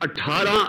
18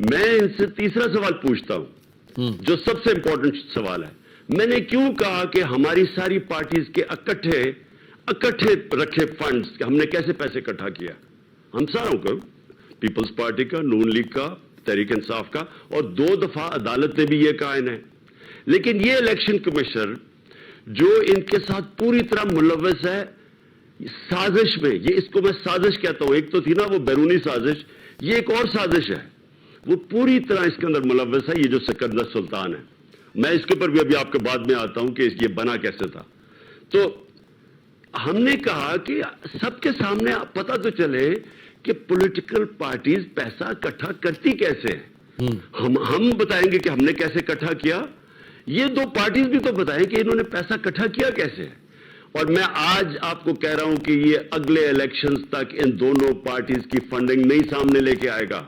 میں ان سے تیسرا سوال پوچھتا ہوں جو سب سے امپورٹنٹ سوال ہے. میں نے کیوں کہا کہ ہماری ساری پارٹیز کے اکٹھے رکھے فنڈز ہم نے کیسے پیسے اکٹھا کیا؟ ہم ساروں کا، پیپلز پارٹی کا، نون لیگ کا، تحریک انصاف کا، اور 2 دفعہ عدالت نے بھی یہ کہا انہیں. لیکن یہ الیکشن کمیشن جو ان کے ساتھ پوری طرح ملوث ہے سازش میں، یہ اس کو میں سازش کہتا ہوں. ایک تو تھی نا وہ بیرونی سازش، یہ ایک اور سازش ہے. وہ پوری طرح اس کے اندر ملوث ہے یہ جو سکندر سلطان ہے. میں اس کے اوپر بھی ابھی آپ کے بعد میں آتا ہوں کہ یہ بنا کیسے تھا. تو ہم نے کہا کہ سب کے سامنے پتہ تو چلے کہ پولیٹیکل پارٹیز پیسہ اکٹھا کرتی کیسے ہیں. ہم بتائیں گے کہ ہم نے کیسے اکٹھا کیا، یہ 2 پارٹیز بھی تو بتائیں کہ انہوں نے پیسہ اکٹھا کیا کیسے ہے. اور میں آج آپ کو کہہ رہا ہوں کہ یہ اگلے الیکشنز تک ان دونوں پارٹیز کی فنڈنگ نہیں سامنے لے کے آئے گا،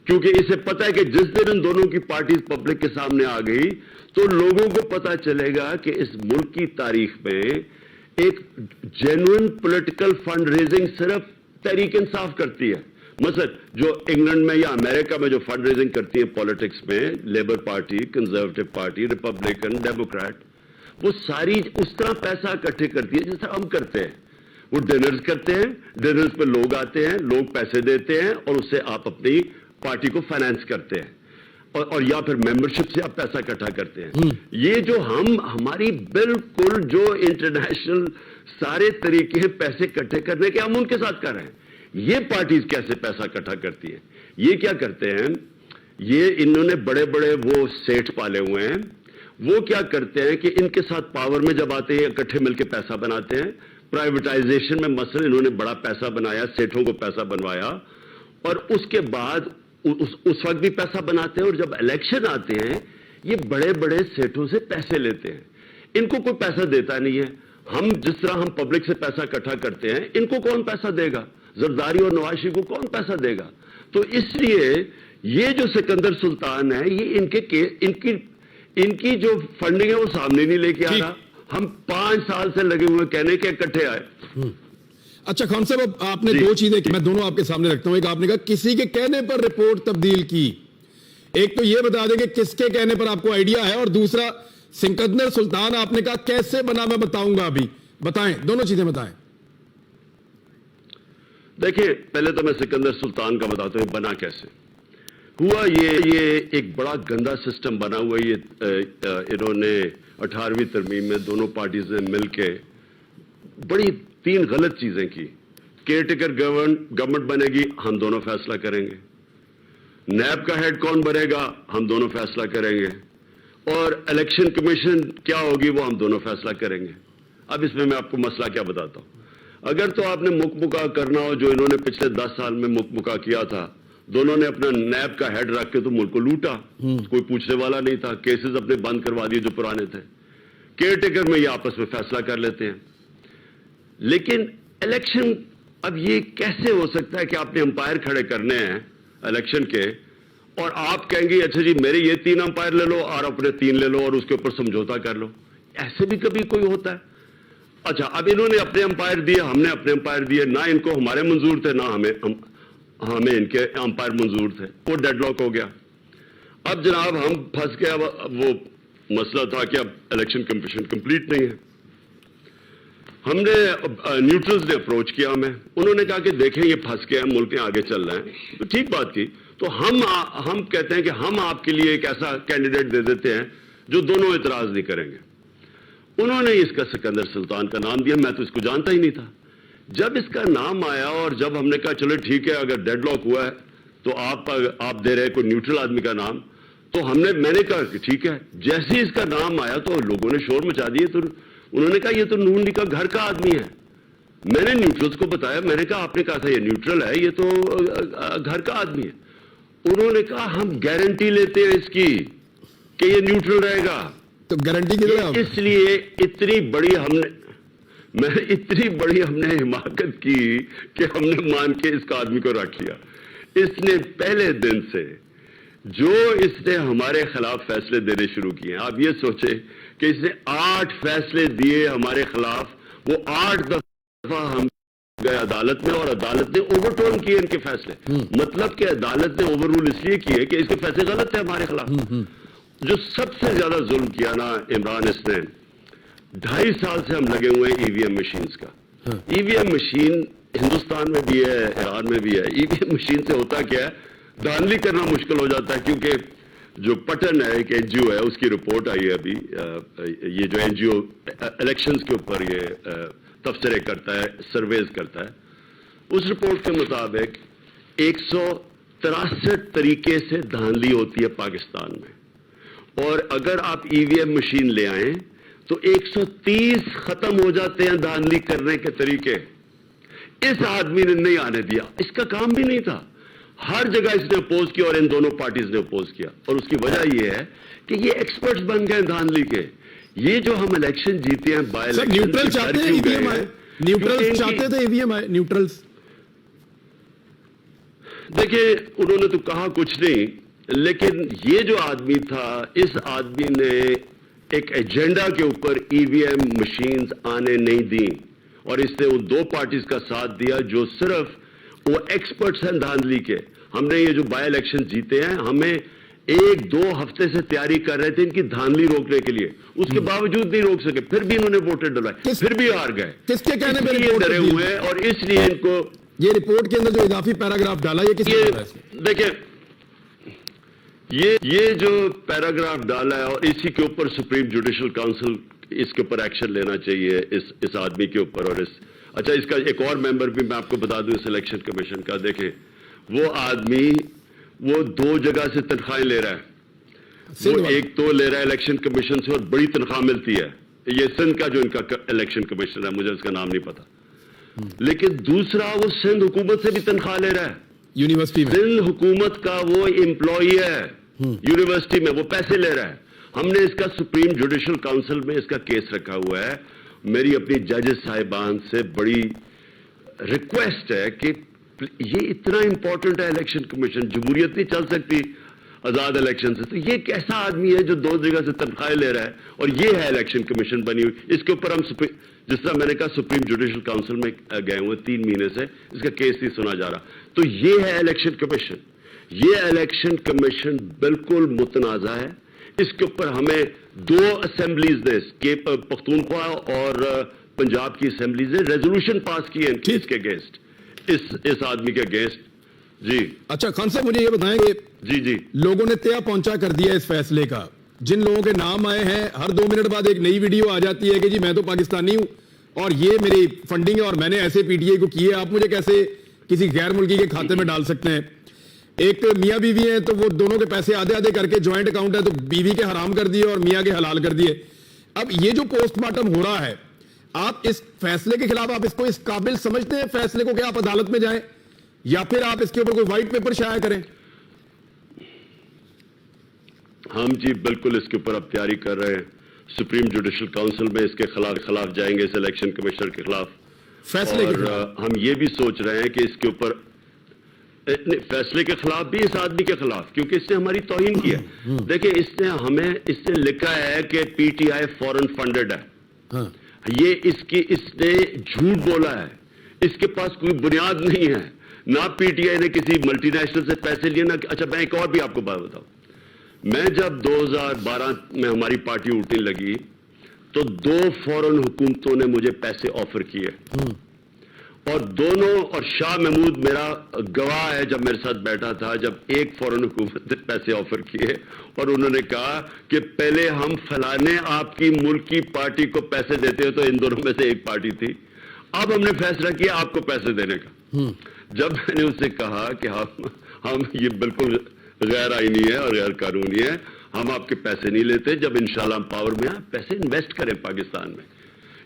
کیونکہ اسے پتہ ہے کہ جس دن ان دونوں کی پارٹیز پبلک کے سامنے آ گئی تو لوگوں کو پتہ چلے گا کہ اس ملک کی تاریخ میں ایک جینوئن پولیٹیکل فنڈ ریزنگ صرف تحریک انصاف کرتی ہے. مثلا جو انگلینڈ میں یا امریکہ میں جو فنڈ ریزنگ کرتی ہے پالیٹکس میں، labour party, conservative party, Republican, Democrat, وہ ساری اس طرح پیسہ اکٹھے کرتی ہے جس طرح ہم کرتے ہیں. وہ ڈنرز کرتے ہیں، ڈنرز پہ لوگ آتے ہیں، لوگ پیسے دیتے ہیں اور اس سے آپ اپنی پارٹی کو فائنانس کرتے ہیں، اور یا پھر ممبرشپ سے آپ پیسہ اکٹھا کرتے ہیں. یہ جو ہماری بالکل جو انٹرنیشنل سارے طریقے ہیں پیسے اکٹھے کرنے کے، ہم ان کے ساتھ کر رہے ہیں. یہ پارٹیز کیسے پیسہ اکٹھا کرتی ہیں؟ یہ کیا کرتے ہیں، یہ انہوں نے بڑے بڑے وہ سیٹھ پالے ہوئے ہیں. وہ کیا کرتے ہیں کہ ان کے ساتھ پاور میں جب آتے ہیں اکٹھے مل کے پیسہ بناتے ہیں. پرائیویٹائزیشن میں مثلا انہوں نے بڑا پیسہ بنایا، سیٹھوں کو پیسہ بنوایا، اور اس کے بعد اس وقت بھی پیسہ بناتے ہیں. اور جب الیکشن آتے ہیں یہ بڑے بڑے سیٹھوں سے پیسے لیتے ہیں. ان کو کوئی پیسہ دیتا نہیں ہے. ہم جس طرح ہم پبلک سے پیسہ اکٹھا کرتے ہیں، ان کو کون پیسہ دے گا؟ زرداری اور نواز شریف کو کون پیسہ دے گا؟ تو اس لیے یہ جو سکندر سلطان ہے یہ ان کی جو فنڈنگ ہے وہ سامنے نہیں لے کے آ رہا. ہم 5 سال سے لگے ہوئے کہنے کے اکٹھے آئے. اچھا خان صاحب، آپ نے 2 چیزیں کی، میں دونوں آپ کے سامنے رکھتا ہوں. ایک آپ نے کہا کسی کے کہنے پر رپورٹ تبدیل کی. ایک تو یہ بتا دیں کہ کس کے کہنے پر آپ کو آئیڈیا ہے، اور دوسرا سکندر سلطان آپ نے کہا کیسے بنا، میں بتاؤں گا ابھی. بتائیں، دونوں چیزیں بتائیں. دیکھیں پہلے تو میں سکندر سلطان کا بتاتا ہوں بنا کیسے ہوا. یہ ایک بڑا گندا سسٹم بنا ہوا ہے. یہ انہوں نے 18ویں ترمیم میں دونوں پارٹیز نے مل کے بڑی 3 غلط چیزیں کی. کیئر ٹیکر گورنمنٹ بنے گی، ہم دونوں فیصلہ کریں گے. نیب کا ہیڈ کون بنے گا، ہم دونوں فیصلہ کریں گے. اور الیکشن کمیشن کیا ہوگی وہ ہم دونوں فیصلہ کریں گے. اب اس میں آپ کو مسئلہ کیا بتاتا ہوں. اگر تو آپ نے مکہ کرنا ہو جو انہوں نے پچھلے 10 سال میں مکہ کیا تھا، دونوں نے اپنا نیب کا ہیڈ رکھ کے تو ملک کو لوٹا. کوئی پوچھنے والا نہیں تھا. کیسز اپنے بند کروا دیے جو پرانے تھے. کیئر ٹیکر میں یہ آپس میں فیصلہ کر لیتے ہیں. لیکن الیکشن اب یہ کیسے ہو سکتا ہے کہ آپ نے امپائر کھڑے کرنے ہیں الیکشن کے، اور آپ کہیں گے اچھا جی میرے یہ 3 امپائر لے لو اور اپنے 3 لے لو اور اس کے اوپر سمجھوتا کر لو. ایسے بھی کبھی کوئی ہوتا ہے؟ اچھا اب انہوں نے اپنے امپائر دیے، ہم نے اپنے امپائر دیے. نہ ان کو ہمارے منظور تھے، نہ ہمیں ان کے امپائر منظور تھے. وہ ڈیڈ لاک ہو گیا. اب جناب ہم پھنس گئے. وہ مسئلہ تھا کہ اب الیکشن کمیشن کمپلیٹ نہیں ہے. ہم نے نیوٹرلز نے اپروچ کیا ہمیں. انہوں نے کہا کہ دیکھیں یہ پھنس گئے ہیں، ملک آگے چل رہے ہیں. تو ٹھیک بات کی. تو ہم کہتے ہیں کہ ہم آپ کے لیے ایک ایسا کینڈیڈیٹ دے دیتے ہیں جو دونوں اعتراض نہیں کریں گے. انہوں نے اس کا سکندر سلطان کا نام دیا. میں تو اس کو جانتا ہی نہیں تھا. جب اس کا نام آیا اور جب ہم نے کہا چلو ٹھیک ہے اگر ڈیڈ لاک ہوا ہے تو آپ دے رہے کوئی نیوٹرل آدمی کا نام، تو میں نے کہا کہ ٹھیک ہے. جیسے اس کا نام آیا تو لوگوں نے شور مچا دیے. تو انہوں نے کہا یہ تو نون لیگ کا گھر کا آدمی ہے. میں نے نیوٹرلز کو بتایا. میں نے کہا آپ نے کہا تھا یہ نیوٹرل ہے، یہ تو گھر کا آدمی ہے. انہوں نے کہا ہم گارنٹی لیتے ہیں اس کی کہ یہ نیوٹرل رہے گا. تو گارنٹی کی طرح اس لیے اتنی بڑی ہم نے حماقت کی کہ ہم نے مان کے اس کا آدمی کو رکھ لیا. اس نے پہلے دن سے جو اس نے ہمارے خلاف فیصلے دینے شروع کیے ہیں، آپ یہ سوچے کہ اس نے 8 فیصلے دیے ہمارے خلاف. وہ 8 دفعہ ہم گئے عدالت میں اور عدالت نے اوور ٹرن کیے ان کے فیصلے. مطلب کہ عدالت نے اوور رول اس لیے کیے کہ اس کے فیصلے غلط تھے ہمارے خلاف. جو سب سے زیادہ ظلم کیا نا عمران اس نے 2.5 سال سے ہم لگے ہوئے ہیں ای وی ایم مشینز کا. ای وی ایم مشین ہندوستان میں بھی ہے, ایران میں بھی ہے. ای وی ایم مشین سے ہوتا کیا ہے, دھاندلی کرنا مشکل ہو جاتا ہے, کیونکہ جو پٹن ہے ایک این جی او ہے, اس کی رپورٹ آئی ہے ابھی. یہ جو این جی او الیکشنز کے اوپر یہ تبصرے کرتا ہے, سرویز کرتا ہے, اس رپورٹ کے مطابق 163 طریقے سے دھاندلی ہوتی ہے پاکستان میں. اور اگر آپ ای وی ایم مشین لے آئیں تو 130 ختم ہو جاتے ہیں دھاندلی کرنے کے طریقے. اس آدمی نے نہیں آنے دیا, اس کا کام بھی نہیں تھا. ہر جگہ اس نے اپوز کیا اور ان دونوں پارٹیز نے اپوز کیا. اور اس کی وجہ یہ ہے کہ یہ ایکسپرٹس بن گئے دھاندلی کے. یہ جو ہم الیکشن جیتے ہیں بائی الیکشن, نیوٹرل چاہتے ہیں ای وی ایم آئے, نیوٹرل چاہتے تھے ای وی ایم آئے, نیوٹرلز. دیکھیں انہوں نے تو کہا کچھ نہیں, لیکن یہ جو آدمی تھا, اس آدمی نے ایک ایجنڈا کے اوپر ای وی ایم مشینز آنے نہیں دیں, اور اس نے ان 2 پارٹیز کا ساتھ دیا جو صرف وہ ایکسپرٹس ہیں دھاندلی کے. ہم نے یہ جو بائی الیکشن جیتے ہیں, ہمیں 1-2 ہفتے سے تیاری کر رہے تھے ان کی دھاندلی روکنے کے لیے, اس کے باوجود نہیں روک سکے. پھر بھی انہوں نے ووٹیں ڈلوائے, پھر بھی ہار گئے. کس کے کہنے پہ یہ ڈرے ہوئے ہیں, اور اس لیے ان کو یہ رپورٹ کے اندر جو اضافی پیراگراف ڈالا, یہ کس نے دیکھیں یہ جو پیراگراف ڈالا ہے, اور اسی کے اوپر سپریم جوڈیشل کاؤنسل اس کے اوپر ایکشن لینا چاہیے اس آدمی کے اوپر. اور اچھا, اس کا ایک اور ممبر بھی میں آپ کو بتا دوں اس الیکشن کمیشن کا. دیکھیں وہ آدمی وہ 2 جگہ سے تنخواہیں لے رہا ہے. وہ ایک تو لے رہا ہے الیکشن کمیشن سے, اور بڑی تنخواہ ملتی ہے. یہ سندھ کا جو ان کا الیکشن کمیشن ہے, مجھے اس کا نام نہیں پتا, لیکن دوسرا وہ سندھ حکومت سے بھی تنخواہ لے رہا ہے. یونیورسٹی میں سندھ حکومت کا وہ امپلائی ہے, یونیورسٹی میں وہ پیسے لے رہا ہے. ہم نے اس کا سپریم جوڈیشل کاؤنسل میں اس کا کیس رکھا ہوا ہے. میری اپنی ججز صاحبان سے بڑی ریکویسٹ ہے کہ یہ اتنا امپورٹنٹ ہے الیکشن کمیشن, جمہوریت نہیں چل سکتی آزاد الیکشن سے. تو یہ کیسا آدمی ہے جو 2 جگہ سے تنخواہیں لے رہا ہے, اور یہ ہے الیکشن کمیشن بنی ہوئی. اس کے اوپر ہم جس طرح میں نے کہا سپریم جوڈیشل کاؤنسل میں گئے ہوئے 3 مہینے سے, اس کا کیس نہیں سنا جا رہا. تو یہ ہے الیکشن کمیشن. یہ الیکشن کمیشن بالکل متنازع ہے. اس کے اوپر ہمیں 2 اسمبلیز نے, پختونخوا اور پنجاب کی اسمبلیز نے ریزولوشن پاس کی ہے اس کے اگینسٹ, اس آدمی کے اگینسٹ. جی اچھا خان صاحب, مجھے یہ بتائیں کہ جی لوگوں نے تیا پہنچا کر دیا اس فیصلے کا. جن لوگوں کے نام آئے ہیں, ہر 2 منٹ بعد ایک نئی ویڈیو آ جاتی ہے کہ جی میں تو پاکستانی ہوں اور یہ میری فنڈنگ ہے اور میں نے ایسے پی ٹی آئی کو کی ہے, آپ مجھے کیسے کسی غیر ملکی کے کھاتے میں ڈال سکتے ہیں. ایک میاں بیوی ہیں تو وہ دونوں کے پیسے آدھے کر کے جوائنٹ اکاؤنٹ ہے, تو بیوی کے حرام کر دیے اور میاں کے حلال کر دیے. اب یہ جو پوسٹ مارٹم ہو رہا ہے, آپ اس فیصلے کے خلاف آپ اس کو اس قابل سمجھتے ہیں فیصلے کو کہ آپ عدالت میں جائیں, یا پھر آپ اس کے اوپر کوئی وائٹ پیپر شائع کریں؟ ہم جی بالکل اس کے اوپر اب تیاری کر رہے ہیں. سپریم جوڈیشل کاؤنسل میں اس کے خلاف جائیں گے, اس الیکشن کمیشنر کے خلاف فیصلے کے اور ہم یہ بھی سوچ رہے ہیں کہ اس کے اوپر فیصلے کے خلاف بھی, اس آدمی کے خلاف, کیونکہ اس نے ہماری توہین کی ہے. دیکھیں اس نے لکھا ہے کہ P T I foreign funded ہے. یہ اس نے جھوٹ بولا ہے, اس کے پاس کوئی بنیاد نہیں ہے. نہ پی ٹی آئی نے کسی ملٹی نیشنل سے پیسے لیے, نہ. اچھا میں ایک اور بھی آپ کو بات بتاؤں. میں جب 2012 میں ہماری پارٹی اٹھنے لگی تو 2 فورن حکومتوں نے مجھے پیسے آفر کیے, اور دونوں, اور شاہ محمود میرا گواہ ہے جب میرے ساتھ بیٹھا تھا, جب ایک فورن حکومت نے پیسے آفر کیے اور انہوں نے کہا کہ پہلے ہم فلانے آپ کی ملک کی پارٹی کو پیسے دیتے ہیں, تو ان دونوں میں سے ایک پارٹی تھی. اب ہم نے فیصلہ کیا آپ کو پیسے دینے کا. جب میں نے اس سے کہا کہ ہم یہ بالکل غیر آئینی ہے اور غیر قانونی ہے, ہم آپ کے پیسے نہیں لیتے, جب انشاءاللہ ہم پاور میں آئیں پیسے انویسٹ کریں پاکستان میں.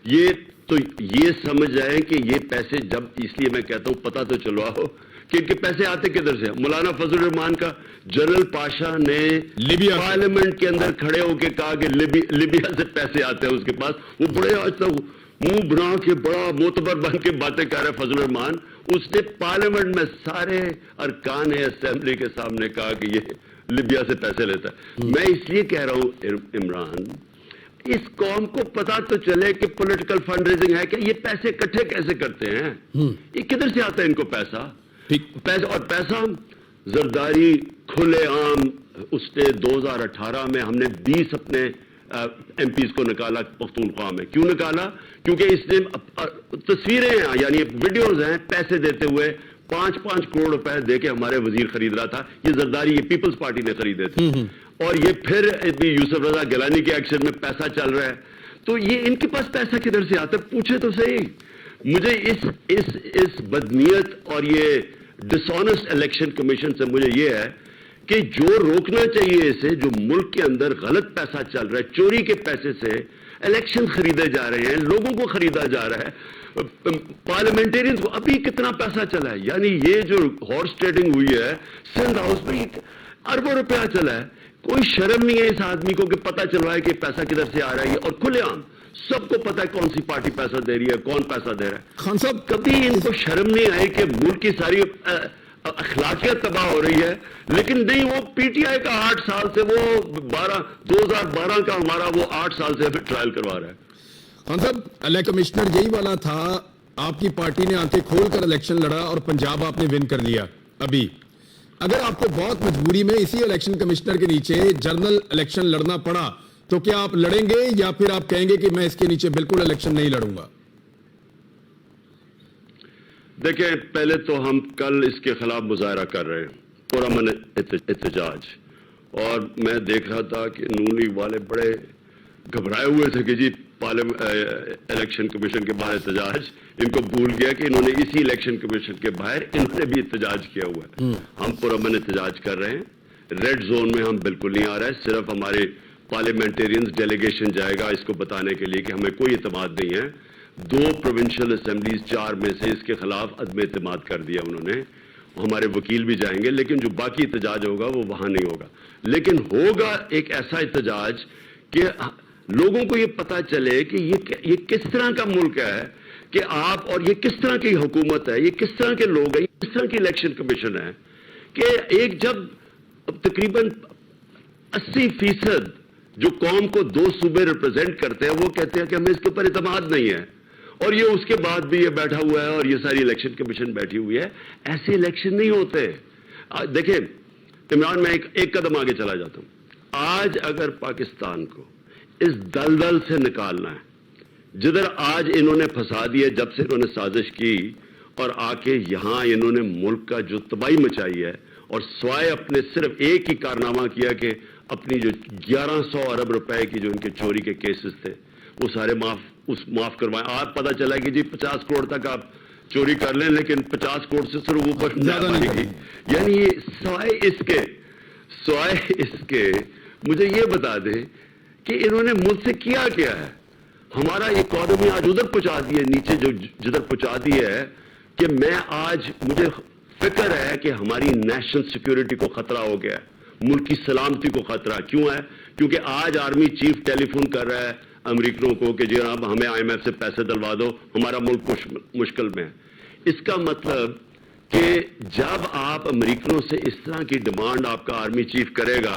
یہ سمجھ جائیں کہ یہ پیسے, جب اس لیے میں کہتا ہوں پتہ تو چلوا ہو کہ ان کے پیسے آتے کدھر سے. مولانا فضل الرحمان کا جنرل پاشا نے پارلیمنٹ کے اندر کھڑے ہو کے کہا کہ لیبیا سے پیسے آتے ہیں اس کے پاس. وہ بڑے آج تک منہ بنا کے بڑا معتبر بن کے باتیں کر رہے فضل الرحمان. اس نے پارلیمنٹ میں سارے ارکان اسمبلی کے سامنے کہا کہ یہ لیبیا سے پیسے لیتا ہے. میں اس لیے کہہ رہا ہوں عمران, اس قوم کو پتا تو چلے کہ پولیٹیکل فنڈ ریزنگ ہے کہ یہ پیسے اکٹھے کیسے کرتے ہیں, یہ کدھر سے آتا ہے ان کو پیسہ. اور پیسہ زرداری کھلے عام, اس نے 2018 میں ہم نے 20 اپنے ایم پیز کو نکالا پختونخوا میں. کیوں نکالا؟ کیونکہ اس نے تصویریں ہیں, یعنی ویڈیوز ہیں, پیسے دیتے ہوئے 5-5 کروڑ روپے دے کے ہمارے وزیر خرید رہا تھا. یہ زرداری یہ پیپلز پارٹی نے خریدے تھے, اور یہ پھر یوسف رضا گیلانی کے ایکشن میں پیسہ چل رہا ہے. تو یہ ان کے پاس پیسہ کدھر سے آتا ہے؟ پوچھے تو صحیح. مجھے اس بدنیت اور یہ ڈس آنیسٹ الیکشن کمیشن سے مجھے یہ ہے کہ جو روکنا چاہیے اسے, جو ملک کے اندر غلط پیسہ چل رہا ہے, چوری کے پیسے سے الیکشن خریدے جا رہے ہیں, لوگوں کو خریدا جا رہا ہے, پارلیمنٹیرینز کو ابھی کتنا پیسہ چلا ہے. یعنی یہ جو ہارس ٹریڈنگ ہوئی ہے سندھ ہاؤس میں, اربوں روپیہ چلا ہے. کوئی شرم نہیں ہے اس آدمی کو کہ پتہ چل رہا ہے کہ پیسہ کدھر سے آ رہا ہے, اور کھلے عام سب کو پتا ہے کون سی پارٹی پیسہ دے رہی ہے, کون پیسہ دے رہا ہے. خان صاحب, کبھی ان کو شرم نہیں آئی کہ ملک کی ساری اخلاقیات تباہ ہو رہی ہے, لیکن نہیں, وہ پی ٹی آئی کا 8 سال سے, وہ 2012 کا ہمارا وہ 8 سال سے ٹرائل کروا رہا ہے. خان صاحب, الیکشن کمشنر یہی والا تھا, آپ کی پارٹی نے آنکھیں کھول کر الیکشن لڑا اور پنجاب آپ نے ون کر لیا. ابھی اگر آپ کو بہت مجبوری میں اسی الیکشن کمشنر کے نیچے جنرل الیکشن لڑنا پڑا تو کیا آپ لڑیں گے, یا پھر آپ کہیں گے کہ میں اس کے نیچے بالکل الیکشن نہیں لڑوں گا؟ دیکھیں, پہلے تو ہم کل اس کے خلاف مظاہرہ کر رہے ہیں, پرامن احتجاج, اور میں دیکھ رہا تھا کہ نون لیگ والے بڑے گھبرائے ہوئے تھے کہ جی الیکشن کمیشن کے باہر احتجاج. ان کو بھول گیا کہ انہوں نے اسی الیکشن کمیشن کے باہر انہوں نے بھی احتجاج کیا ہوا ہے. ہم پرامن احتجاج کر رہے ہیں, ریڈ زون میں ہم بالکل نہیں آ رہے. صرف ہمارے پارلیمنٹیرینز ڈیلیگیشن جائے گا اس کو بتانے کے لیے کہ ہمیں کوئی اعتماد نہیں ہے. 2 پروونشل اسمبلیز 4 میں سے اس کے خلاف عدم اعتماد کر دیا انہوں نے. ہمارے وکیل بھی جائیں گے, لیکن جو باقی احتجاج ہوگا وہ وہاں نہیں ہوگا. لیکن ہوگا ایک ایسا احتجاج کہ لوگوں کو یہ پتا چلے کہ یہ کس طرح کا ملک ہے, کہ آپ, اور یہ کس طرح کی حکومت ہے, یہ کس طرح کے لوگ ہیں, یہ کس طرح کی الیکشن کمیشن ہے. کہ ایک جب تقریباً 80% جو قوم کو 2 صوبے ریپرزینٹ کرتے ہیں وہ کہتے ہیں کہ ہمیں اس کے اوپر اعتماد نہیں ہے, اور یہ اس کے بعد بھی یہ بیٹھا ہوا ہے اور یہ ساری الیکشن کمیشن بیٹھی ہوئی ہے. ایسے الیکشن نہیں ہوتے. دیکھیں عمران, میں ایک قدم آگے چلا جاتا ہوں. آج اگر پاکستان کو اس دلدل سے نکالنا ہے جدھر آج انہوں نے پھنسا دیا, جب سے انہوں نے سازش کی اور آ کے یہاں انہوں نے ملک کا جو تباہی مچائی ہے, اور سوائے اپنے صرف ایک ہی کارنامہ کیا کہ اپنی جو 1100 ارب روپے کی جو ان کے چوری کے کیسز تھے وہ سارے معاف کروائیں. آج پتہ چلا کہ جی 50 کروڑ تک آپ چوری کر لیں, لیکن 50 کروڑ سے صرف اوپر زیادہ نہیں کی. یعنی سوائے اس کے مجھے یہ بتا دیں کہ انہوں نے ملک سے کیا ہے. ہمارا اکانومی آج ادھر پہنچا دی ہے, نیچے جو جدھر پہنچا دی ہے کہ میں آج مجھے فکر ہے کہ ہماری نیشنل سیکیورٹی کو خطرہ ہو گیا ہے, ملک کی سلامتی کو خطرہ. کیوں ہے؟ کیونکہ آج آرمی چیف ٹیلی فون کر رہا ہے امریکنوں کو کہ جی اب ہمیں IMF سے پیسے دلوا دو, ہمارا ملک مشکل میں ہے. اس کا مطلب کہ جب آپ امریکنوں سے اس طرح کی ڈیمانڈ آپ کا آرمی چیف کرے گا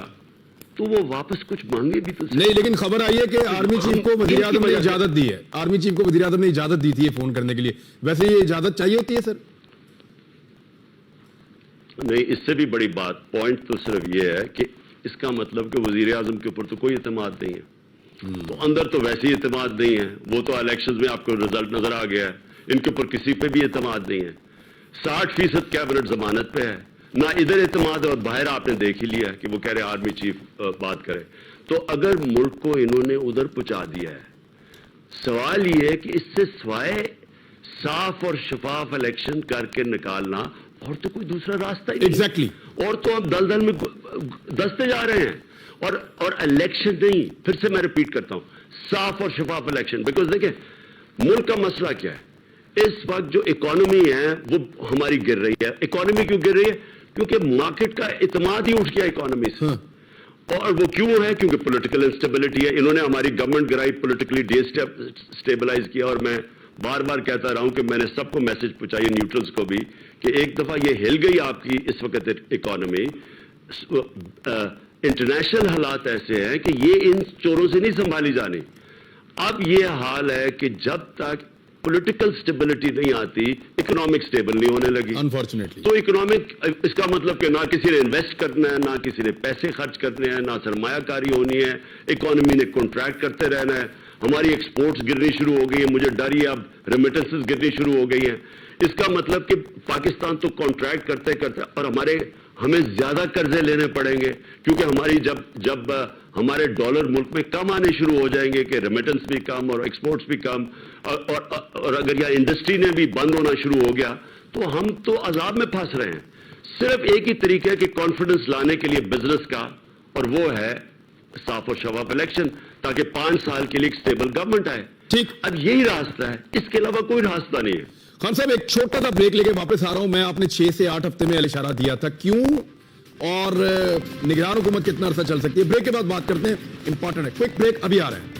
تو وہ واپس کچھ مانگے بھی تو نہیں. لیکن خبر آئی ہے کہ آرمی چیف کو وزیر اعظم نے اجازت دی ہے, آرمی چیف کو وزیر اعظم نے اجازت دی تھی یہ فون کرنے کے لیے. ویسے یہ اجازت چاہیے ہوتی ہے سر؟ نہیں, اس سے بھی بڑی بات, پوائنٹ تو صرف یہ ہے کہ اس کا مطلب کہ وزیر اعظم کے اوپر تو کوئی اعتماد نہیں ہے. تو اندر تو ویسے ہی اعتماد نہیں ہے, وہ تو الیکشنز میں آپ کو رزلٹ نظر آ گیا ہے, ان کے اوپر کسی پہ بھی اعتماد نہیں ہے. 60% کیبنٹ ضمانت پہ ہے, نہ ادھر اعتماد ہے, اور باہر آپ نے دیکھ ہی لیا کہ وہ کہہ رہے آرمی چیف بات کرے. تو اگر ملک کو انہوں نے ادھر پہنچا دیا ہے, سوال یہ ہے کہ اس سے سوائے صاف اور شفاف الیکشن کر کے نکالنا اور تو کوئی دوسرا راستہ ہی نہیں. ایگزیکٹلی. اور تو اب دلدل میں دستے جا رہے ہیں, اور الیکشن نہیں, پھر سے میں ریپیٹ کرتا ہوں, صاف اور شفاف الیکشن. بیکاز دیکھیں ملک کا مسئلہ کیا ہے اس وقت, جو اکانومی ہے وہ ہماری گر رہی ہے. اکانومی کیوں گر رہی ہے؟ کیونکہ مارکیٹ کا اعتماد ہی اٹھ گیا اکانومی سے. اور وہ کیوں ہے؟ کیونکہ پولیٹیکل انسٹیبلٹی ہے. انہوں نے ہماری گورنمنٹ گرائی, پولیٹیکلی ڈی اسٹیبلائز کیا. اور میں بار بار کہتا رہا ہوں کہ میں نے سب کو میسج پہنچائی, نیوٹرلز کو بھی, کہ ایک دفعہ یہ ہل گئی آپ کی اس وقت اکانومی. انٹرنیشنل حالات ایسے ہیں کہ یہ ان چوروں سے نہیں سنبھالی جانی. اب یہ حال ہے کہ جب تک پولیٹیکل سٹیبلٹی نہیں آتی اکنامک سٹیبل نہیں ہونے لگی. انفارچونیٹلی تو اکنامک اس کا مطلب کہ نہ کسی نے انویسٹ کرنا ہے, نہ کسی نے پیسے خرچ کرنے ہیں, نہ سرمایہ کاری ہونی ہے, اکانومی نے کنٹریکٹ کرتے رہنا ہے. ہماری ایکسپورٹس گرنی شروع ہو گئی ہیں, مجھے ڈر ہی اب ریمیٹنسز گرنی شروع ہو گئی ہیں. اس کا مطلب کہ پاکستان تو کنٹریکٹ کرتے کرتے اور ہمیں زیادہ قرضے لینے پڑیں گے, کیونکہ ہماری جب ہمارے ڈالر ملک میں کم آنے شروع ہو جائیں گے کہ ریمیٹنس بھی کم اور ایکسپورٹس بھی کم, اور اگر یہ انڈسٹری نے بھی بند ہونا شروع ہو گیا تو ہم تو عذاب میں پھنس رہے ہیں. صرف ایک ہی طریقہ ہے کہ کانفیڈنس لانے کے لیے بزنس کا, اور وہ ہے صاف اور شفاف الیکشن, تاکہ 5 سال کے لیے ایک سٹیبل گورنمنٹ آئے. ٹھیک. اب یہی راستہ ہے, اس کے علاوہ کوئی راستہ نہیں ہے. خان صاحب ایک چھوٹا سا بریک لے کے واپس آ رہا ہوں میں. آپ نے 6 سے 8 ہفتے میں اشارہ دیا تھا, کیوں اور نگران حکومت کتنا عرصہ چل سکتی ہے؟ بریک کے بعد بات کرتے ہیں, امپورٹنٹ ہے. کوئک بریک ابھی آ رہے ہیں.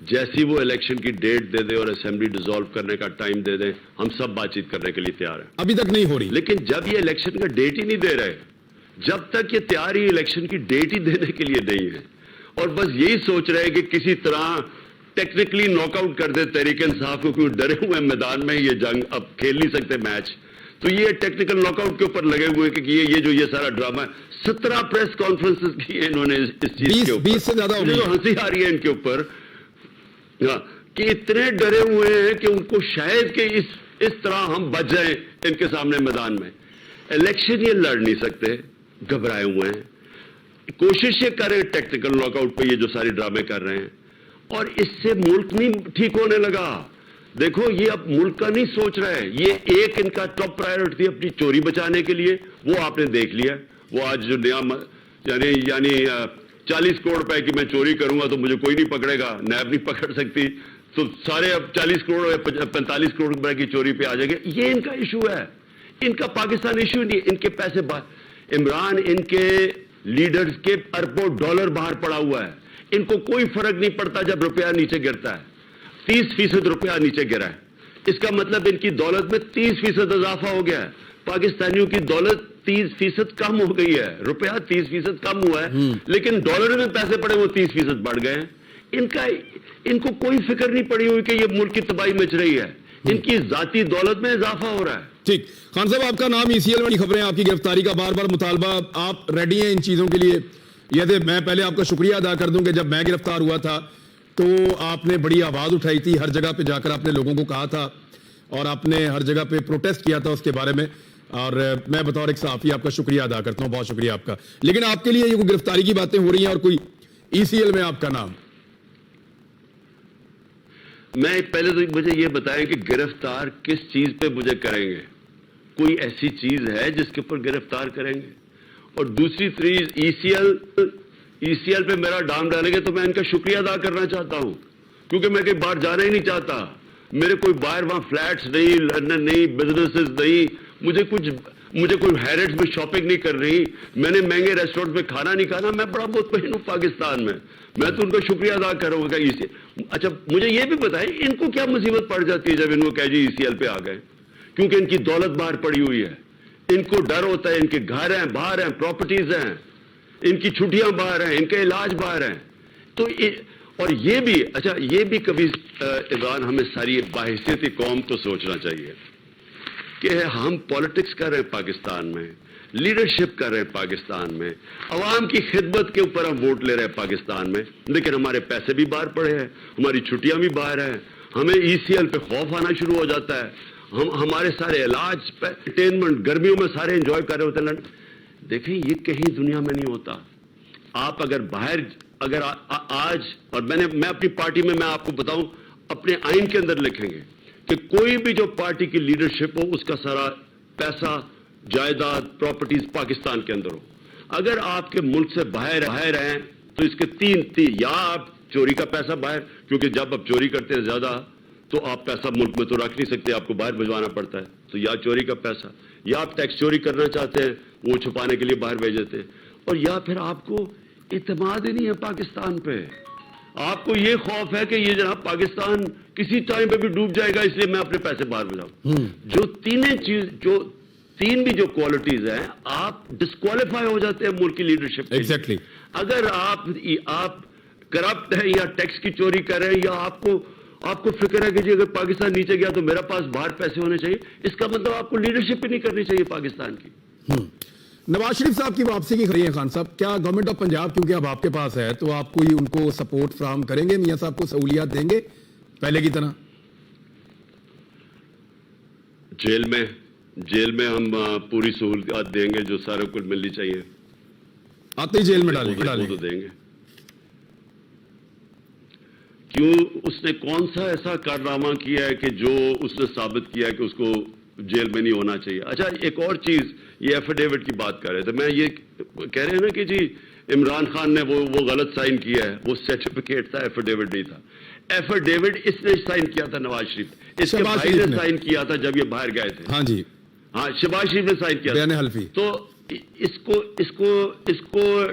جیسی وہ الیکشن کی ڈیٹ دے دے اور اسمبلی ڈیزالو کرنے کا ٹائم دے دیں, ہم سب بات چیت کرنے کے لیے تیار ہیں. ابھی تک نہیں ہو رہی, لیکن جب یہ الیکشن کا ڈیٹ ہی نہیں دے رہے, جب تک یہ تیار ہی الیکشن کی ڈیٹ ہی دینے کے لیے نہیں ہے, اور بس یہی سوچ رہے ہیں کہ کسی طرح ٹیکنیکلی ناک آؤٹ کر دے تحریک انصاف کو, کیوں ڈرے ہوئے میدان میں, یہ جنگ اب کھیل نہیں سکتے میچ, تو یہ ٹیکنیکل ناک آؤٹ کے اوپر لگے ہوئے کہ یہ جو یہ سارا ڈرامہ ہے. 17 پریس کانفرنسز کی انہوں نے اس چیز کے اوپر, 20 سے زیادہ مجھے تو ہنسی آ رہی ہے ان کے اوپر کہ اتنے ڈرے ہوئے ہیں کہ ان کو شاید کہ اس طرح ہم بچ جائیں ان کے سامنے میدان میں. الیکشن یہ لڑ نہیں سکتے, گھبرائے ہوئے ہیں, کوشش یہ کریں ٹیکنیکل ناک آؤٹ پہ یہ جو سارے ڈرامے کر رہے ہیں, اور اس سے ملک نہیں ٹھیک ہونے لگا. دیکھو یہ اب ملک کا نہیں سوچ رہا ہے, یہ ایک ان کا ٹاپ پرائیورٹی تھی اپنی چوری بچانے کے لیے, وہ آپ نے دیکھ لیا. وہ آج جو نیا یعنی 40 کروڑ روپے کی میں چوری کروں گا تو مجھے کوئی نہیں پکڑے گا, نیب نہیں پکڑ سکتی, تو سارے اب 40 کروڑ 45 کروڑ روپے کی چوری پہ آ جائیں گے. یہ ان کا ایشو ہے, ان کا پاکستان ایشو نہیں. ان کے پیسے عمران ان کے لیڈرز کے اربوں ڈالر باہر پڑا ہوا ہے, ان کو کوئی فرق نہیں پڑتا جب روپیہ نیچے گرتا ہے. 30% روپیہ نیچے گرا ہے, اس کا مطلب ان کی دولت میں 30% اضافہ ہو گیا ہے. پاکستانیوں کی دولت 30% کم ہو گئی ہے, روپیہ 30% کم ہوا ہے, لیکن ڈالر میں پیسے پڑے وہ 30% بڑھ گئے ہیں. ان کو کوئی فکر نہیں پڑی ہوئی کہ یہ ملک کی تباہی مچ رہی ہے, ان کی ذاتی دولت میں اضافہ ہو رہا ہے. ٹھیک. خان صاحب آپ کا نام ECL والی خبریں, آپ کی گرفتاری کا بار بار مطالبہ, آپ ریڈی ہیں ان چیزوں کے لیے؟ یہ میں پہلے آپ کا شکریہ ادا کر دوں کہ جب میں گرفتار ہوا تھا تو آپ نے بڑی آواز اٹھائی تھی, ہر جگہ پہ جا کر آپ نے لوگوں کو کہا تھا, اور آپ نے ہر جگہ پہ پروٹیسٹ کیا تھا اس کے بارے میں, اور میں بطور ایک صحافی آپ کا شکریہ ادا کرتا ہوں, بہت شکریہ آپ کا. لیکن آپ کے لیے یہ کوئی گرفتاری کی باتیں ہو رہی ہیں اور کوئی ECL میں آپ کا نام؟ میں پہلے تو مجھے یہ بتائیں کہ گرفتار کس چیز پہ مجھے کریں گے, کوئی ایسی چیز ہے جس کے اوپر گرفتار کریں گے؟ اور دوسری چیز ECL پہ میرا ڈام ڈالیں گے تو میں ان کا شکریہ ادا کرنا چاہتا ہوں, کیونکہ میں کہیں باہر جانا ہی نہیں چاہتا. میرے کوئی باہر وہاں فلیٹس نہیں, لندن نہیں, بزنسز نہیں, مجھے کوئی ہیرٹس میں شاپنگ نہیں کر رہی, میں نے مہنگے ریسٹورنٹ میں کھانا نہیں کھانا, میں بڑا مطمئن ہوں پاکستان میں. میں تو ان کا شکریہ ادا کروں گا. اچھا مجھے یہ بھی بتائیں ان کو کیا مصیبت پڑ جاتی ہے جب ان کو کہہ جی ECL پہ آ گئے؟ کیونکہ ان کی دولت باہر پڑی ہوئی ہے, ان کو ڈر ہوتا ہے, ان کے گھر ہیں باہر ہیں, پراپرٹیز ہیں, ان کی چھٹیاں باہر ہیں, ان کے علاج باہر ہیں. تو اور یہ بھی اچھا یہ بھی کبھی عمران ہمیں ساری باحثیت قوم تو سوچنا چاہیے کہ ہم پالیٹکس کر رہے ہیں پاکستان میں, لیڈرشپ کر رہے ہیں پاکستان میں, عوام کی خدمت کے اوپر ہم ووٹ لے رہے ہیں پاکستان میں, لیکن ہمارے پیسے بھی باہر پڑے ہیں, ہماری چھٹیاں بھی باہر ہیں, ہمیں ECL پہ خوف آنا شروع ہو جاتا ہے, ہمارے سارے علاج انٹرٹینمنٹ گرمیوں میں سارے انجوائے کر رہے ہوتے ہیں. دیکھیں یہ کہیں دنیا میں نہیں ہوتا. آپ اگر آج اور میں اپنی پارٹی میں آپ کو بتاؤں اپنے آئین کے اندر لکھیں گے کہ کوئی بھی جو پارٹی کی لیڈرشپ ہو اس کا سارا پیسہ جائیداد پراپرٹیز پاکستان کے اندر ہو. اگر آپ کے ملک سے باہر ہیں تو اس کے تین یا آپ چوری کا پیسہ باہر, کیونکہ جب آپ چوری کرتے ہیں زیادہ تو آپ پیسہ ملک میں تو رکھ نہیں سکتے, آپ کو باہر بھجوانا پڑتا ہے, تو یا چوری کا پیسہ, یا آپ ٹیکس چوری کرنا چاہتے ہیں وہ چھپانے کے لیے باہر بھیج دیتے ہیں, اور یا پھر آپ کو اعتماد ہی نہیں ہے پاکستان پہ. آپ کو یہ خوف ہے کہ یہ جناب پاکستان کسی ٹائم پہ بھی ڈوب جائے گا, اس لیے میں اپنے پیسے باہر بھیجاؤں. جو تین بھی جو کوالٹیز ہیں آپ ڈسکوالیفائی ہو جاتے ہیں ملک کی لیڈرشپ. ایگزیکٹلی. اگر آپ کرپٹ ہیں یا ٹیکس کی چوری کر رہے ہیں یا آپ کو فکر ہے کہ جی اگر پاکستان نیچے گیا تو میرا پاس باہر پیسے ہونے چاہیے, اس کا مطلب آپ کو لیڈرشپ ہی نہیں کرنی چاہیے پاکستان کی. نواز شریف صاحب کی واپسی کی خبریں ہیں خان صاحب, کیا گورنمنٹ آف پنجاب کیونکہ اب آپ کے پاس ہے تو آپ کوئی ان کو سپورٹ فراہم کریں گے, میاں صاحب کو سہولیات دیں گے پہلے کی طرح؟ جیل میں ہم پوری سہولیات دیں گے جو سارے کو ملنی چاہیے. آتے ہی جیل میں ڈالیں تو دیں گے. کیوں اس نے کون سا ایسا کارنامہ کیا ہے کہ جو اس نے ثابت کیا ہے کہ اس کو جیل میں نہیں ہونا چاہیے؟ اچھا ایک اور چیز, یہ ایفیڈیوٹ کی بات کر رہے تھے, میں یہ کہہ رہے ہیں نا کہ جی عمران خان نے وہ غلط سائن کیا ہے, وہ سرٹیفکیٹ تھا, ایفیڈیوٹ نہیں تھا. ایفیڈیوٹ اس نے سائن کیا تھا نواز شریف, اس کے بھائی نے سائن کیا تھا جب یہ باہر گئے تھے. ہاں جی, ہاں شہباز شریف نے سائن کیا بیان حلفی. تو اس کو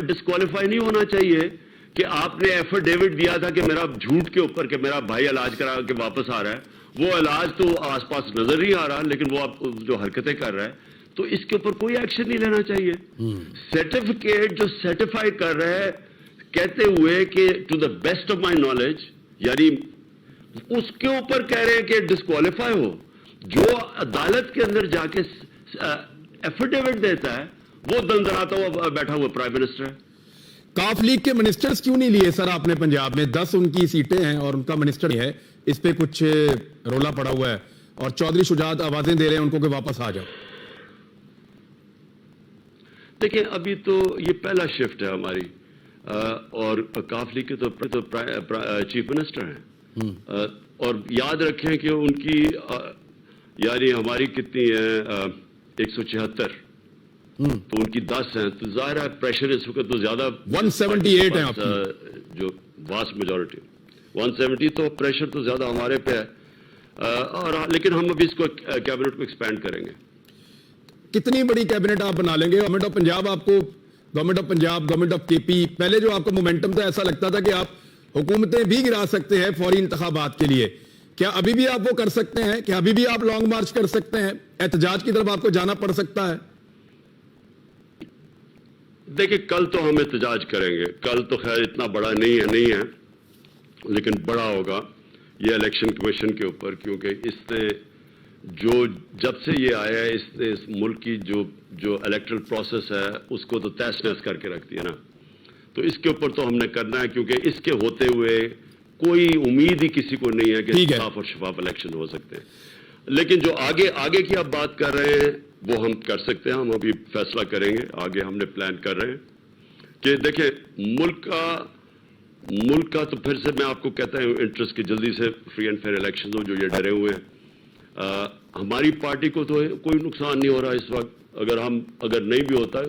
ڈسکوالیفائی نہیں ہونا چاہیے کہ آپ نے ایفیڈیوٹ دیا تھا کہ میرا جھوٹ کے اوپر کہ میرا بھائی علاج کرا کے واپس آ رہا ہے، وہ علاج تو آس پاس نظر نہیں آ رہا، لیکن وہ آپ جو حرکتیں کر رہا ہے تو اس کے اوپر کوئی ایکشن نہیں لینا چاہیے. سرٹیفکیٹ جو سرٹیفائی کر رہا ہے کہتے ہوئے کہ to the best of my knowledge, یعنی اس کے اوپر کہہ رہے ہیں کہ ڈسکوالیفائی ہو. جو عدالت کے اندر جا کے ایفیڈیوٹ دیتا ہے وہ دندراتا ہوا بیٹھا ہوا پرائم منسٹر ہے. کاف لیگ کے منسٹرز کیوں نہیں لیے سر آپ نے پنجاب میں؟ 10 ان کی سیٹیں ہیں اور ان کا منسٹر ہے، اس پہ کچھ رولا پڑا ہوا ہے اور چودھری شجاعت آوازیں دے رہے ہیں ان کو کہ واپس آ جاؤ. دیکھیں ابھی تو یہ پہلا شفٹ ہے ہماری، اور کاف لیگ کے تو چیف منسٹر ہیں، اور یاد رکھیں کہ ان کی یعنی ہماری کتنی ہیں 176 تو ان کی 10 ہیں، تو ظاہر ہے پریشر اس وقت تو زیادہ 178 ہیں آپ جو واسٹ میجورٹی 170، تو پریشر تو زیادہ ہمارے پہ ہے. اور لیکن ہم ابھی اس کو کیبنٹ کو ایکسپینڈ کریں گے. کتنی بڑی کیبنٹ آپ بنا لیں گے؟ گورنمنٹ آف پنجاب آپ کو، government of Punjab, government of کے پی، پہلے جو آپ کا مومنٹم تھا ایسا لگتا تھا کہ آپ حکومتیں بھی گرا سکتے ہیں فوری انتخابات کے لیے، کیا ابھی بھی آپ وہ کر سکتے ہیں؟ کیا ابھی بھی آپ لانگ مارچ کر سکتے ہیں؟ احتجاج کی طرف آپ کو جانا پڑ سکتا ہے؟ دیکھیں کل تو ہم احتجاج کریں گے، کل تو خیر اتنا بڑا نہیں ہے لیکن بڑا ہوگا یہ الیکشن کمیشن کے اوپر، کیونکہ اس نے جو جب سے یہ آیا ہے اس نے اس ملک کی جو الیکٹرل پروسیس ہے اس کو تو تہس نہس کر کے رکھ دیا نا. تو اس کے اوپر تو ہم نے کرنا ہے، کیونکہ اس کے ہوتے ہوئے کوئی امید ہی کسی کو نہیں ہے کہ صاف اور شفاف الیکشن ہو سکتے ہیں. لیکن جو آگے کی آپ بات کر رہے ہیں وہ ہم کر سکتے ہیں، ہم ابھی فیصلہ کریں گے. آگے ہم نے پلان کر رہے ہیں کہ دیکھیں ملک کا تو پھر سے میں آپ کو کہتا ہوں انٹرسٹ کی جلدی سے فری اینڈ فیئر الیکشن ہو، جو یہ ڈرے ہوئے ہیں. ہماری پارٹی کو تو کوئی نقصان نہیں ہو رہا اس وقت، اگر نہیں بھی ہوتا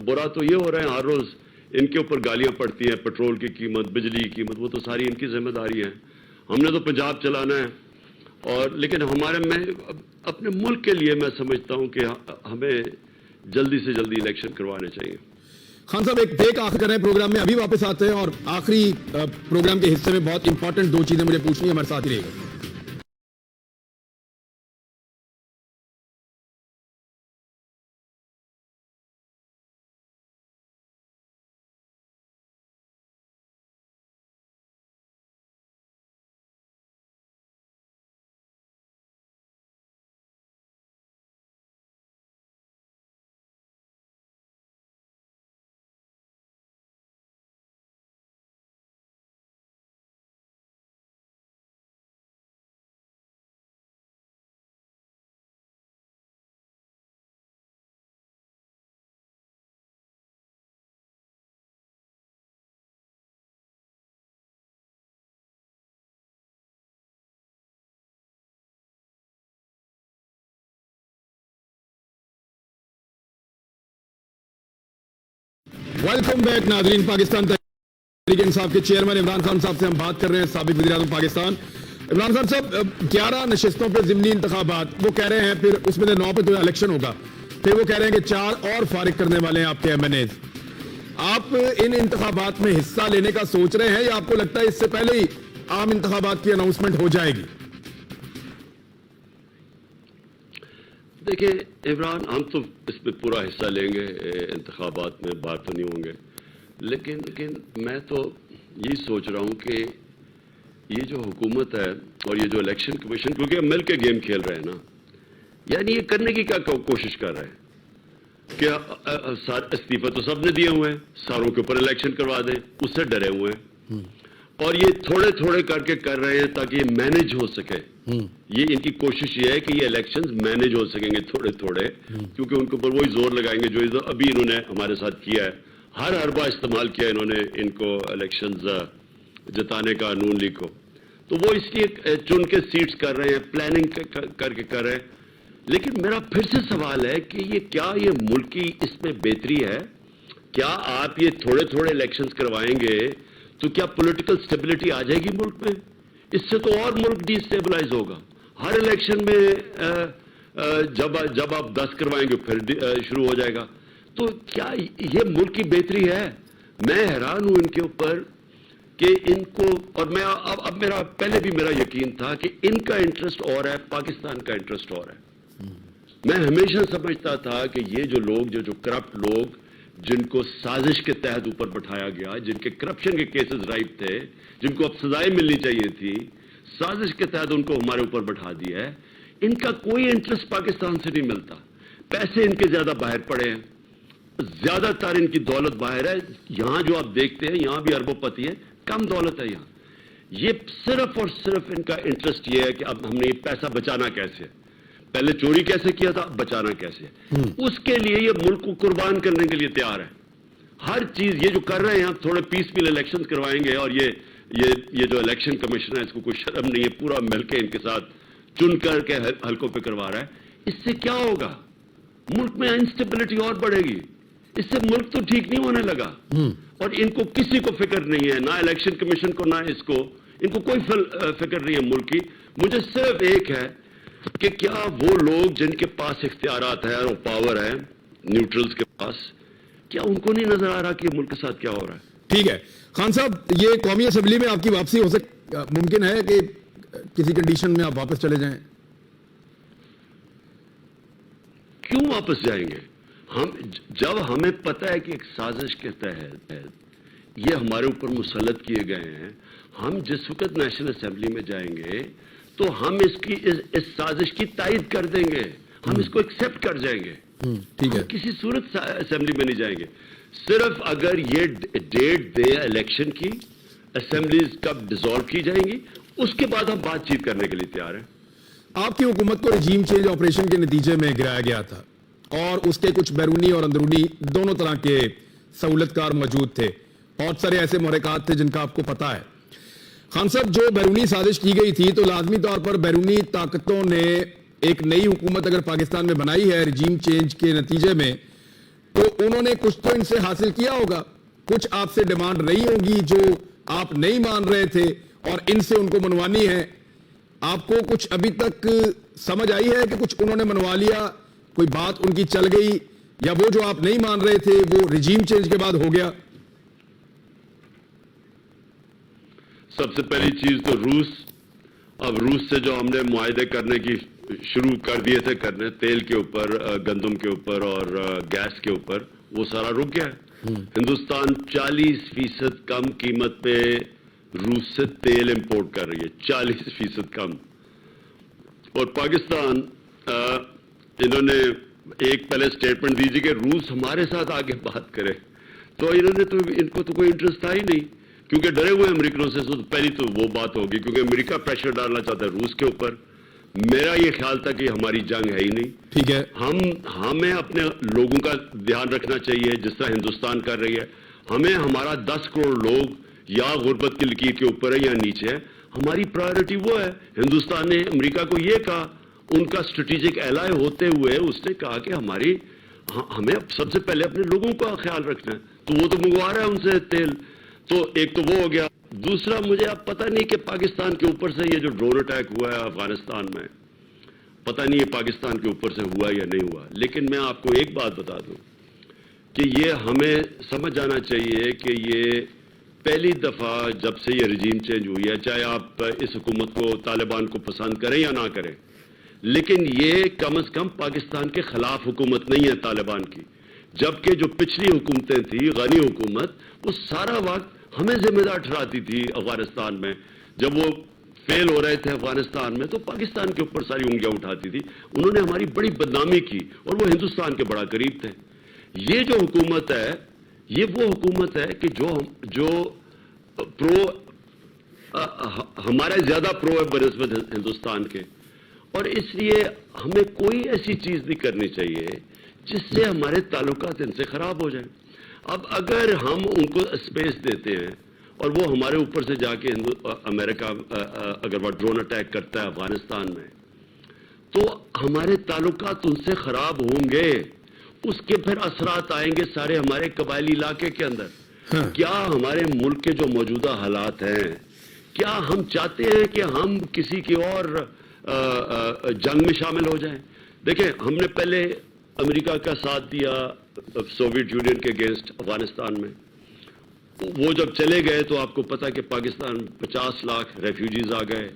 برا تو یہ ہو رہا ہے ہر روز ان کے اوپر گالیاں پڑتی ہیں، پیٹرول کی قیمت، بجلی کی قیمت، وہ تو ساری ان کی ذمہ داری ہے. ہم نے تو پنجاب چلانا ہے، اور لیکن میں اپنے ملک کے لیے میں سمجھتا ہوں کہ ہمیں جلدی سے جلدی الیکشن کروانے چاہیے. خان صاحب ایک بریک آخر کریں پروگرام میں، ابھی واپس آتے ہیں اور آخری پروگرام کے حصے میں بہت امپورٹنٹ 2 چیزیں مجھے پوچھنی ہے، ہمارے ساتھ ہی رہے گا. ویلکم بیک ناظرین. پاکستان تحریک انصاف کے چیئرمین عمران خان صاحب سے ہم بات کر رہے ہیں، سابق وزیر اعظم پاکستان. عمران خان صاحب 11 نشستوں پہ ضمنی انتخابات، وہ کہہ رہے ہیں پھر اس میں 9 پہ تو الیکشن ہوگا، پھر وہ کہہ رہے ہیں کہ 4 اور فارغ کرنے والے ہیں آپ کے ایم این ایز. آپ ان انتخابات میں حصہ لینے کا سوچ رہے ہیں یا آپ کو لگتا ہے اس سے پہلے ہی عام انتخابات کی اناؤنسمنٹ ہو جائے گی؟ دیکھیں عمران، ہم تو اس میں پورا حصہ لیں گے، انتخابات میں باہر تو نہیں ہوں گے، لیکن میں تو یہی سوچ رہا ہوں کہ یہ جو حکومت ہے اور یہ جو الیکشن کمیشن، کیونکہ ہم مل کے گیم کھیل رہے ہیں نا، یعنی یہ کرنے کی کیا کوشش کر رہے ہیں کہ استعفے تو سب نے دیے ہوئے ہیں، ساروں کے اوپر الیکشن کروا دیں، اس سے ڈرے ہوئے ہیں، اور یہ تھوڑے کر کے کر رہے ہیں تاکہ یہ مینج ہو سکے. یہ ان کی کوشش یہ ہے کہ یہ الیکشنز مینج ہو سکیں گے تھوڑے، کیونکہ ان کے اوپر وہی زور لگائیں گے جو ابھی انہوں نے ہمارے ساتھ کیا ہے. ہر حربہ استعمال کیا انہوں نے ان کو الیکشنز جتانے کا نون لیگ کو، تو وہ اس لیے چن کے سیٹس کر رہے ہیں، پلاننگ کر کے کر رہے ہیں. لیکن میرا پھر سے سوال ہے کہ یہ ملک کی اس میں بہتری ہے؟ کیا آپ یہ تھوڑے الیکشنز کروائیں گے تو کیا پولیٹیکل سٹیبلٹی آ جائے گی ملک میں؟ اس سے تو اور ملک ڈی اسٹیبلائز ہوگا. ہر الیکشن میں جب آپ 10 کروائیں گے پھر شروع ہو جائے گا. تو کیا یہ ملک کی بہتری ہے؟ میں حیران ہوں ان کے اوپر کہ ان کو, اور میں اب میرا پہلے بھی میرا یقین تھا کہ ان کا انٹرسٹ اور ہے, پاکستان کا انٹرسٹ اور ہے. میں ہمیشہ سمجھتا تھا کہ یہ جو لوگ جو کرپٹ لوگ جن کو سازش کے تحت اوپر بٹھایا گیا, جن کے کرپشن کے کیسز رائپ تھے, جن کو اب سزائیں ملنی چاہیے تھی, سازش کے تحت ان کو ہمارے اوپر بٹھا دیا ہے. ان کا کوئی انٹرسٹ پاکستان سے نہیں ملتا. پیسے ان کے زیادہ باہر پڑے ہیں, زیادہ تر ان کی دولت باہر ہے. یہاں جو آپ دیکھتے ہیں یہاں بھی اربوں پتی ہے, کم دولت ہے یہاں. یہ صرف اور صرف ان کا انٹرسٹ یہ ہے کہ اب ہم نے یہ پیسہ بچانا کیسے ہے. پہلے چوری کیسے کیا تھا, بچانا کیسے ہے. اس کے لیے یہ ملک کو قربان کرنے کے لیے تیار ہے. ہر چیز یہ جو کر رہے ہیں, آپ تھوڑے پیسفل الیکشن کروائیں گے, اور یہ جو الیکشن کمیشن ہے اس کو کوئی شرم نہیں ہے, پورا مل کے ان کے ساتھ چن کر کے حلقوں پہ کروا رہا ہے. اس سے کیا ہوگا؟ ملک میں انسٹیبلٹی اور بڑھے گی. اس سے ملک تو ٹھیک نہیں ہونے لگا. اور ان کو کسی کو فکر نہیں ہے, نہ الیکشن کمیشن کو نہ اس کو, ان کو کوئی فکر نہیں ہے ملک کی. مجھے صرف ایک ہے کہ کیا وہ لوگ جن کے پاس اختیارات ہیں اور پاور ہے نیوٹرلز کے پاس, کیا ان کو نہیں نظر آ رہا کہ ملک کے ساتھ کیا ہو رہا ہے؟ ٹھیک ہے خان صاحب, یہ قومی اسمبلی میں آپ کی واپسی ممکن ہے کہ کسی کنڈیشن میں آپ واپس چلے جائیں؟ کیوں واپس جائیں گے ہم, جب ہمیں پتہ ہے کہ ایک سازش کے تحت یہ ہمارے اوپر مسلط کیے گئے ہیں. ہم جس وقت نیشنل اسمبلی میں جائیں گے تو ہم اس سازش کی تائید کر دیں گے, ہم اس کو ایکسپٹ کر جائیں گے. ٹھیک ہے, کسی صورت اسمبلی میں نہیں جائیں گے. صرف اگر یہ ڈیٹ دے الیکشن کی, اسمبلیز کب ڈیزالو کی جائیں گی, اس کے بعد ہم بات چیت کرنے کے لیے تیار ہیں. آپ کی حکومت کو رجیم چینج آپریشن کے نتیجے میں گرایا گیا تھا, اور اس کے کچھ بیرونی اور اندرونی دونوں طرح کے سہولت کار موجود تھے. بہت سارے ایسے محرکات تھے جن کا آپ کو پتا ہے. خان صاحب, جو بیرونی سازش کی گئی تھی تو لازمی طور پر بیرونی طاقتوں نے ایک نئی حکومت اگر پاکستان میں بنائی ہے رجیم چینج کے نتیجے میں, تو انہوں نے کچھ تو ان سے حاصل کیا ہوگا, کچھ آپ سے ڈیمانڈ رہی ہوگی جو آپ نہیں مان رہے تھے اور ان سے ان کو منوانی ہے. آپ کو کچھ ابھی تک سمجھ آئی ہے کہ کچھ انہوں نے منوا لیا, کوئی بات ان کی چل گئی, یا وہ جو آپ نہیں مان رہے تھے وہ رجیم چینج کے بعد ہو گیا؟ سب سے پہلی چیز تو روس. اب روس سے جو ہم نے معاہدے کرنے کی شروع کر دیے تھے کرنے, تیل کے اوپر, گندم کے اوپر اور گیس کے اوپر, وہ سارا رک گیا ہے. ہندوستان 40% کم قیمت پہ روس سے تیل امپورٹ کر رہی ہے, 40% کم. اور پاکستان, انہوں نے ایک پہلے سٹیٹمنٹ دیجیے کہ روس ہمارے ساتھ آگے بات کرے, تو انہوں نے تو ان کو تو کوئی انٹرسٹ تھا ہی نہیں, کیونکہ ڈرے ہوئے امریکنوں سے. تو پہلی تو وہ بات ہوگی, کیونکہ امریکہ پریشر ڈالنا چاہتا ہے روس کے اوپر. میرا یہ خیال تھا کہ ہماری جنگ ہے ہی نہیں. ٹھیک ہے, ہمیں اپنے لوگوں کا دھیان رکھنا چاہیے جس طرح ہندوستان کر رہی ہے. ہمیں ہمارا 10 کروڑ لوگ یا غربت کی لکیر کے اوپر ہے یا نیچے ہے, ہماری پرائیورٹی وہ ہے. ہندوستان نے امریکہ کو یہ کہا, ان کا اسٹریٹجک ایلائی ہوتے ہوئے اس نے کہا کہ ہمیں سب سے پہلے اپنے لوگوں کا خیال رکھنا ہے, تو وہ تو منگوا رہا ہے ان سے تیل. تو ایک تو وہ ہو گیا. دوسرا, مجھے اب پتہ نہیں کہ پاکستان کے اوپر سے یہ جو ڈرون اٹیک ہوا ہے افغانستان میں, پتہ نہیں یہ پاکستان کے اوپر سے ہوا یا نہیں ہوا. لیکن میں آپ کو ایک بات بتا دوں کہ یہ ہمیں سمجھ جانا چاہیے کہ یہ پہلی دفعہ جب سے یہ رجیم چینج ہوئی ہے, چاہے آپ اس حکومت کو, طالبان کو پسند کریں یا نہ کریں, لیکن یہ کم از کم پاکستان کے خلاف حکومت نہیں ہے طالبان کی. جبکہ جو پچھلی حکومتیں تھیں, غنی حکومت, وہ سارا وقت ہمیں ذمہ دار ٹھہراتی تھی افغانستان میں. جب وہ فیل ہو رہے تھے افغانستان میں تو پاکستان کے اوپر ساری انگلیاں اٹھاتی تھی. انہوں نے ہماری بڑی بدنامی کی, اور وہ ہندوستان کے بڑا قریب تھے. یہ جو حکومت ہے, یہ وہ حکومت ہے کہ جو پرو, ہمارے زیادہ پرو ہے بنسبت ہندوستان کے. اور اس لیے ہمیں کوئی ایسی چیز نہیں کرنی چاہیے جس سے ہمارے تعلقات ان سے خراب ہو جائیں. اب اگر ہم ان کو اسپیس دیتے ہیں اور وہ ہمارے اوپر سے جا کے امریکہ اگر وہ ڈرون اٹیک کرتا ہے افغانستان میں, تو ہمارے تعلقات ان سے خراب ہوں گے. اس کے پھر اثرات آئیں گے سارے ہمارے قبائلی علاقے کے اندر. کیا ہمارے ملک کے جو موجودہ حالات ہیں, کیا ہم چاہتے ہیں کہ ہم کسی کی اور جنگ میں شامل ہو جائیں؟ دیکھیں, ہم نے پہلے امریکہ کا ساتھ دیا سوویت یونین کے اگینسٹ افغانستان میں, وہ جب چلے گئے تو آپ کو پتا کہ پاکستان میں 50 لاکھ ریفیوجیز آ گئے,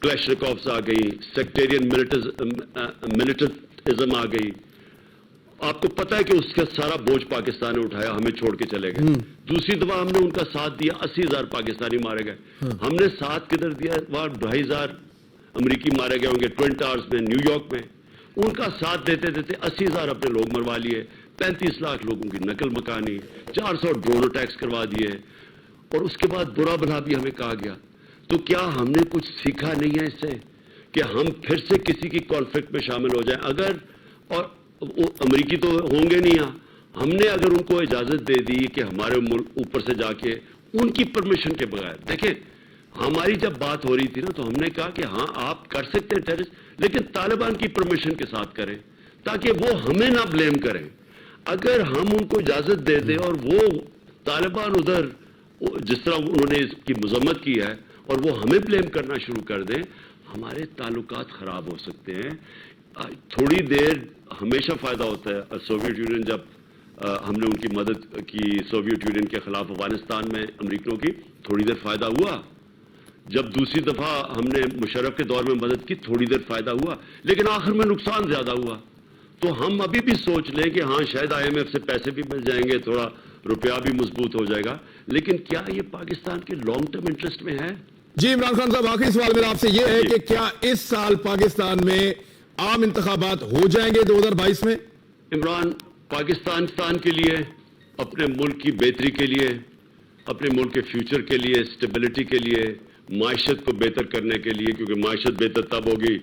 کلیشنکوفز آ گئی, سیکٹیرین ملٹرزم آ گئی. آپ کو پتا ہے کہ اس کا سارا بوجھ پاکستان نے اٹھایا, ہمیں چھوڑ کے چلے گئے. دوسری دفعہ ہم نے ان کا ساتھ دیا, 80,000 پاکستانی مارے گئے. ہم نے ساتھ کدھر دیا, وہاں 2,500 امریکی مارے گئے ہوں گے ٹوئن ٹاورز میں, نیو یارک میں. ان کا ساتھ دیتے دیتے 80,000 اپنے لوگ مروا لیے, 35 لاکھ لوگوں کی نقل مکانی, 400 ڈرون اٹیکس کروا دیے, اور اس کے بعد برا بھلا بھی ہمیں کہا گیا. تو کیا ہم نے کچھ سیکھا نہیں ہے اس سے کہ ہم پھر سے کسی کی کانفلکٹ میں شامل ہو جائیں؟ اگر, اور امریکی تو ہوں گے نہیں, ہم نے اگر ان کو اجازت دے دی کہ ہمارے ملک اوپر سے جا کے ان کی پرمیشن کے بغیر, دیکھیں ہماری جب بات ہو رہی تھی نا تو ہم نے کہا کہ ہاں آپ کر سکتے ہیں ٹیررسٹ, لیکن طالبان کی پرمیشن کے ساتھ کریں تاکہ وہ ہمیں نہ بلیم کریں. اگر ہم ان کو اجازت دے دیں اور وہ طالبان ادھر جس طرح انہوں نے اس کی مذمت کی ہے اور وہ ہمیں بلیم کرنا شروع کر دیں, ہمارے تعلقات خراب ہو سکتے ہیں. تھوڑی دیر ہمیشہ فائدہ ہوتا ہے. سوویت یونین جب ہم نے ان کی مدد کی سوویت یونین کے خلاف افغانستان میں امریکیوں کی, تھوڑی دیر فائدہ ہوا. جب دوسری دفعہ ہم نے مشرف کے دور میں مدد کی, تھوڑی دیر فائدہ ہوا, لیکن آخر میں نقصان زیادہ ہوا. تو ہم ابھی بھی سوچ لیں کہ ہاں شاید IMF سے پیسے بھی مل جائیں گے, تھوڑا روپیہ بھی مضبوط ہو جائے گا, لیکن کیا یہ پاکستان کے لانگ ٹرم انٹرسٹ میں ہے؟ جی عمران خان صاحب, آخری سوال میرا آپ سے یہ ہے کہ کیا اس سال پاکستان میں عام انتخابات ہو جائیں گے 2022 میں؟ عمران, پاکستان کے لیے, اپنے ملک کی بہتری کے لیے, اپنے ملک کے فیوچر کے لیے, اسٹیبلٹی کے لیے, معیشت کو بہتر کرنے کے لیے, کیونکہ معیشت بہتر تب ہوگی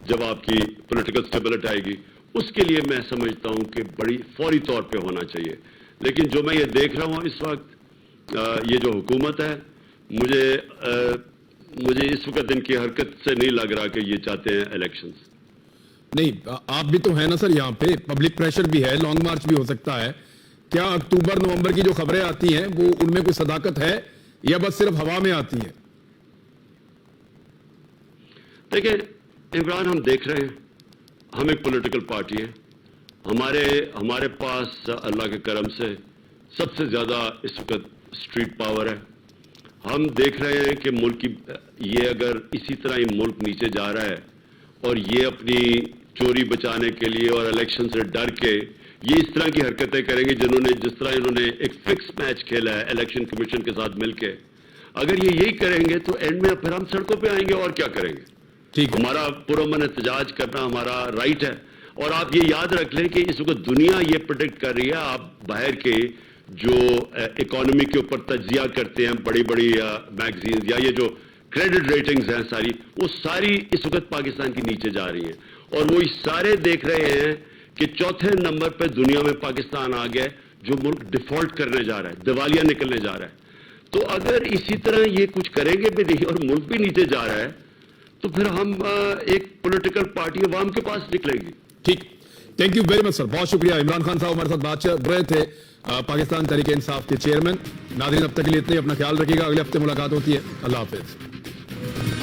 جب آپ کی پولیٹیکل اسٹیبلٹی آئے گی, اس کے لیے میں سمجھتا ہوں کہ بڑی فوری طور پہ ہونا چاہیے. لیکن جو میں یہ دیکھ رہا ہوں اس وقت, یہ جو حکومت ہے, مجھے اس وقت ان کی حرکت سے نہیں لگ رہا کہ یہ چاہتے ہیں الیکشنز. نہیں, آپ بھی تو ہیں نا سر, یہاں پہ پبلک پریشر بھی ہے, لانگ مارچ بھی ہو سکتا ہے. کیا اکتوبر نومبر کی جو خبریں آتی ہیں وہ ان میں کوئی صداقت ہے یا بس صرف ہوا میں آتی ہیں؟ دیکھیں عمران, ہم دیکھ رہے ہیں, ہم ایک پولیٹیکل پارٹی ہے, ہمارے پاس اللہ کے کرم سے سب سے زیادہ اس وقت اسٹریٹ پاور ہے. ہم دیکھ رہے ہیں کہ ملک کی یہ اگر اسی طرح ہی ملک نیچے جا رہا ہے اور یہ اپنی چوری بچانے کے لیے اور الیکشن سے ڈر کے یہ اس طرح کی حرکتیں کریں گے جس طرح انہوں نے ایک فکس میچ کھیلا ہے الیکشن کمیشن کے ساتھ مل کے, اگر یہ یہی کریں گے تو اینڈ میں پھر ہم سڑکوں پہ آئیں گے اور کیا کریں گے. ہمارا پرامن احتجاج کرنا ہمارا رائٹ ہے. اور آپ یہ یاد رکھ لیں کہ اس وقت دنیا یہ پریڈکٹ کر رہی ہے, آپ باہر کے جو اکانومی کے اوپر تجزیہ کرتے ہیں بڑی بڑی میگزینز یا یہ جو کریڈٹ ریٹنگز ہیں ساری, وہ ساری اس وقت پاکستان کی نیچے جا رہی ہیں, اور وہ سارے دیکھ رہے ہیں کہ چوتھے نمبر پہ دنیا میں پاکستان آ گیا جو ملک ڈیفالٹ کرنے جا رہا ہے, دیوالیہ نکلنے جا رہا ہے. تو اگر اسی طرح یہ کچھ کریں گے بھی نہیں اور ملک بھی نیچے جا رہا ہے تو پھر ہم ایک پولیٹیکل پارٹی عوام کے پاس نکلے گی. ٹھیک, تھینک یو ویری مچ سر, بہت شکریہ. عمران خان صاحب ہمارے ساتھ بات کر رہے تھے, پاکستان تحریک انصاف کے چیئرمین. ناظرین اب تک کے لیے اتنے, اپنا خیال رکھیے گا, اگلے ہفتے ملاقات ہوتی ہے. اللہ حافظ.